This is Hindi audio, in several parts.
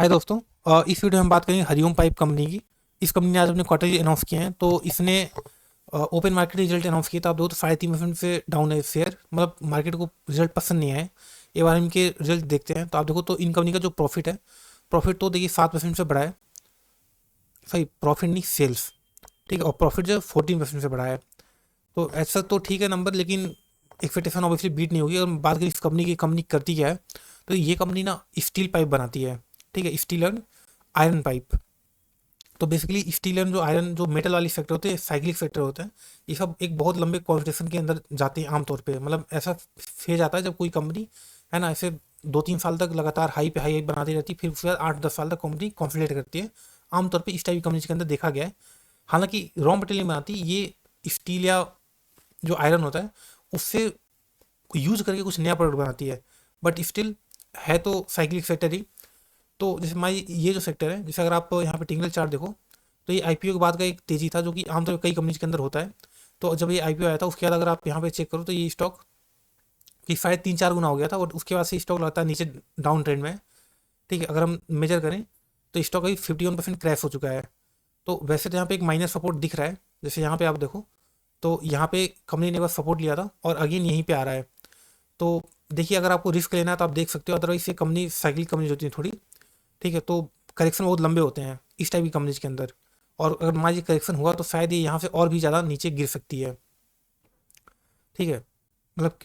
हाय दोस्तों। इस वीडियो में हम बात करेंगे हरिओम पाइप कंपनी की। इस कंपनी ने आज अपने क्वार्टरली अनाउंस किए हैं। तो इसने ओपन मार्केट रिजल्ट अनाउंस किया था। आप देखो तो 3.5% से डाउन है शेयर, मतलब मार्केट को रिजल्ट पसंद नहीं आए। एक बार इनके रिजल्ट देखते हैं। तो आप देखो तो इन कंपनी का जो प्रॉफिट है, प्रॉफिट तो देखिए 7% से बढ़ा है। सही प्रॉफिट नहीं, सेल्स। ठीक है, और प्रॉफिट जो है 14% से बढ़ा है। तो ऐसा तो ठीक है नंबर, लेकिन एक्सपेक्टेशन ऑब्वियसली बीट नहीं होगी। और बात करें इस कंपनी की, कंपनी करती क्या है, तो ये कंपनी ना स्टील पाइप बनाती है। ठीक है, स्टील एंड आयरन पाइप। तो बेसिकली स्टील एंड जो आयरन, जो मेटल वाली सेक्टर होते हैं, साइक्लिक सेक्टर होते हैं, ये सब एक बहुत लंबे कॉम्पिटिशन के अंदर जाते हैं आमतौर पे। मतलब ऐसा फेज आता है जब कोई कंपनी है ना, ऐसे 2-3 साल तक लगातार हाई पे हाई बनाती रहती है, फिर उसके बाद 8-10 साल तक कंपनी कॉन्सोलिडेट करती है। आमतौर पे इस टाइप की कंपनी के अंदर देखा गया है। हालांकि रॉ मटेरियल बनाती ये स्टील या जो आयरन होता है उससे यूज करके कुछ नया प्रोडक्ट बनाती है, बट स्टिल है तो साइक्लिक सेक्टर ही। तो जैसे हमारी ये जो सेक्टर है, जैसे अगर आप यहाँ पे टेक्निकल चार्ट देखो, तो ये आईपीओ के बाद का एक तेजी था, जो कि आमतौर पर कई कंपनीज के अंदर होता है। तो जब ये आईपीओ आया था उसके बाद अगर आप यहाँ पे चेक करो तो ये स्टॉक की शायद 3-4 गुना हो गया था, और उसके बाद से स्टॉक लगातार नीचे डाउन ट्रेंड में है। ठीक है, अगर हम मेजर करें तो स्टॉक अभी 51% क्रैश हो चुका है। तो वैसे तो यहाँ पे एक माइनर सपोर्ट दिख रहा है, जैसे यहाँ पे आप देखो तो यहाँ पे कंपनी ने बस सपोर्ट लिया था और अगेन यहीं पे आ रहा है। तो देखिए, अगर आपको रिस्क लेना है तो आप देख सकते हो, अदरवाइज ये कंपनी साइकिल कंपनी होती है थोड़ी। ठीक है, तो करेक्शन बहुत लंबे होते हैं इस टाइप की कंपनीज के अंदर। और अगर मान लीजिए करेक्शन हुआ तो शायद ये यहाँ से और भी ज़्यादा नीचे गिर सकती है। ठीक है, मतलब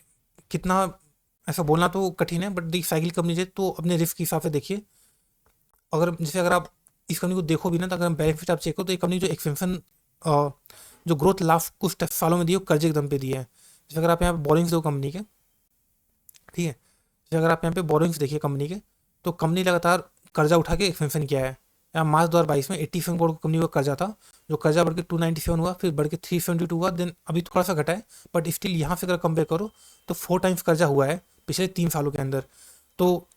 कितना, ऐसा बोलना तो कठिन है, बट देखिए साइकिल कंपनी है तो अपने रिस्क के हिसाब से देखिए। अगर आप इस कंपनी को देखो भी ना, तो अगर हम बेनिफिट आप चेक करो तो ये कंपनी जो एक्सपेंशन, जो ग्रोथ लास्ट कुछ सालों में दी है वो कर्जे के दम पे दी है। जैसे अगर आप यहाँ पे बोरिंग्स दो कंपनी के, ठीक है, जैसे अगर आप यहाँ पे बोरिंग्स देखिए कंपनी के, तो कंपनी लगातार कर्जा उठा के एक्सपेंशन किया है। यहाँ मार्च 2022 में 87 करोड़ कंपनी का कर्जा था, जो कर्जा बढ़ के 297 हुआ, फिर बढ़ के 372 हुआ, देन अभी थोड़ा सा घटा है। बट स्टिल यहाँ से अगर कंपेयर करो तो 4 टाइम्स कर्जा हुआ है पिछले 3 सालों के अंदर। तो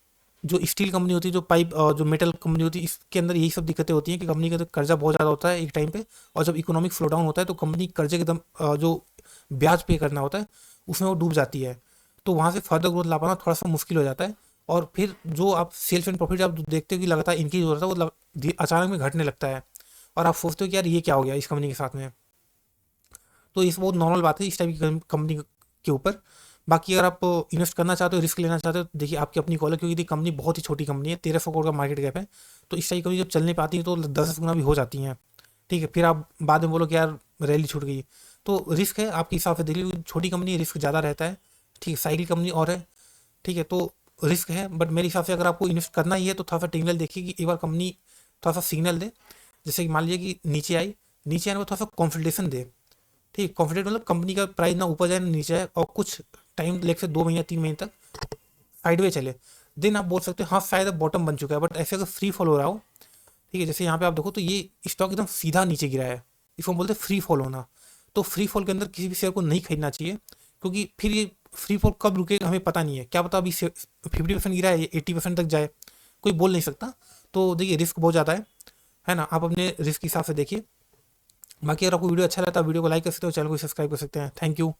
जो स्टील कंपनी होती है, जो पाइप, जो मेटल कंपनी होती है, इसके अंदर यही सब दिक्कतें होती हैं कि कंपनी का तो कर्जा बहुत ज़्यादा होता है एक टाइम पे, और जब इकोनॉमिक स्लो डाउन होता है तो कंपनी कर्जे के दम, जो ब्याज पे करना होता है उसमें वो डूब जाती है। तो वहाँ से फर्दर ग्रोथ ला पाना थोड़ा सा मुश्किल हो जाता है। और फिर जो आप सेल्स एंड प्रॉफिट आप देखते हो कि लगातार इंक्रीज हो रहा था, वो अचानक में घटने लगता है। और आप सोचते हो कि यार ये क्या हो गया इस कंपनी के साथ में। तो ये सब बहुत नॉर्मल बात है इस टाइप की कंपनी के ऊपर। बाकी अगर आप इन्वेस्ट करना चाहते हो, रिस्क लेना चाहते हो, तो देखिए आपकी अपनी कॉल है, क्योंकि ये कंपनी बहुत ही छोटी कंपनी है, 1300 करोड़ का मार्केट कैप है। तो इस टाइप की कंपनी जब चलने पाती है तो 10 गुना भी हो जाती हैं। ठीक है, फिर आप बाद में बोलो कि यार रैली छूट गई। तो रिस्क है, आपके हिसाब से देख लीजिए, छोटी कंपनी रिस्क ज़्यादा रहता है। ठीक है, साइकिल कंपनी और है। ठीक है, तो रिस्क है, बट मेरे हिसाब से अगर आपको इन्वेस्ट करना ही है तो थोड़ा सा टेक्निकल देखिए कि एक बार कंपनी थोड़ा सा सिग्नल दे। जैसे कि मान लीजिए कि नीचे आई, नीचे आने को थोड़ा सा कॉन्फिडेंस दे। ठीक, कॉन्फिडेंट मतलब कंपनी का प्राइस ना ऊपर जाए ना नीचे जाए, और कुछ टाइम लेग से 2 महीने 3 महीने तक साइडवे चले, देन आप बोल सकते हो हाँ शायद अब बॉटम बन चुका है। बट ऐसे अगर फ्री फॉल हो रहा हो, ठीक है, जैसे यहाँ पे आप देखो तो ये स्टॉक एकदम सीधा नीचे गिरा है, इसको हम बोलते हैं फ्री फॉल होना। तो फ्री फॉल के अंदर किसी भी शेयर को नहीं खरीदना चाहिए, क्योंकि फिर ये फ्री फॉल कब रुकेगा हमें पता नहीं है। क्या पता अभी 50% गिरा है, 80% तक जाए, कोई बोल नहीं सकता। तो देखिए रिस्क बहुत ज़्यादा है ना, आप अपने रिस्क के हिसाब से देखिए। बाकी अगर आपको वीडियो अच्छा लगता है वीडियो को लाइक कर सकते हो, चैनल को सब्सक्राइब कर सकते हैं। Thank you.